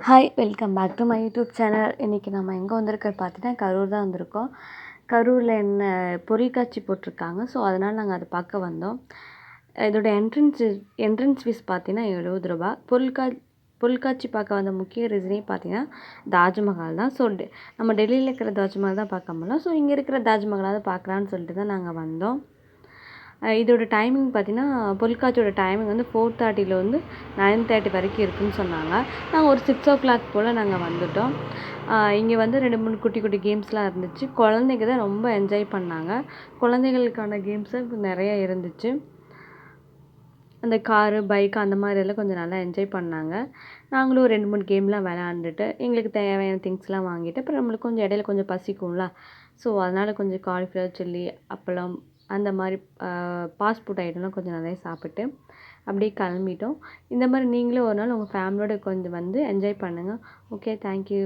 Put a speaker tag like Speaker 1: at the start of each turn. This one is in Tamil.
Speaker 1: Hi welcome back to my YouTube channel. இன்றைக்கி நம்ம எங்கே வந்திருக்கிறது பார்த்தீங்கன்னா கரூர் தான் வந்திருக்கோம். கரூரில் என்ன பொருட்காட்சி போட்டிருக்காங்க. ஸோ அதனால் நாங்கள் அதை பார்க்க வந்தோம். இதோட என்ட்ரன்ஸ் ஃபீஸ் பார்த்தீங்கன்னா ரூ. 70. பொருட்காட்சி பார்க்க வந்த முக்கிய ரீசனே பார்த்தீங்கன்னா தாஜ்மஹால் தான். ஸோ நம்ம டெல்லியில் இருக்கிற தாஜ்மஹால் தான் பார்க்க முடியல. ஸோ இங்கே இருக்கிற தாஜ்மஹாலாவது பார்க்கலான்னு சொல்லிட்டு தான் நாங்கள் வந்தோம். இதோட டைமிங் பார்த்திங்கன்னா பொருட்காட்சியோட டைமிங் வந்து 4:30 வந்து 9:30 வரைக்கும் இருக்குதுன்னு சொன்னாங்க. நாங்கள் ஒரு 6 o'clock போல் நாங்கள் வந்துவிட்டோம். இங்கே வந்து 2-3 குட்டி குட்டி கேம்ஸ்லாம் இருந்துச்சு. குழந்தைங்க தான் ரொம்ப என்ஜாய் பண்ணாங்க. குழந்தைகளுக்கான கேம்ஸு நிறைய இருந்துச்சு. அந்த காரு, பைக்கு அந்த மாதிரியெல்லாம் கொஞ்சம் நல்லா என்ஜாய் பண்ணாங்க. நாங்களும் 2-3 கேம்லாம் விளையாண்டுட்டு எங்களுக்கு தேவையான திங்ஸ்லாம் வாங்கிட்டு அப்புறம் நம்மளுக்கு கொஞ்சம் இடையில கொஞ்சம் பசிக்கும்ல. ஸோ அதனால் கொஞ்சம் காலிஃப்ளவர் சில்லி, அப்பளம் அந்த மாதிரி ஃபாஸ்ட் ஃபுட் ஐட்டம்லாம் கொஞ்சம் நிறைய சாப்பிட்டு அப்படியே கிளம்பிட்டோம். இந்த மாதிரி நீங்களும் ஒரு நாள் உங்கள் ஃபேமிலியோட கொஞ்சம் வந்து என்ஜாய் பண்ணுங்கள். Okay, thank you.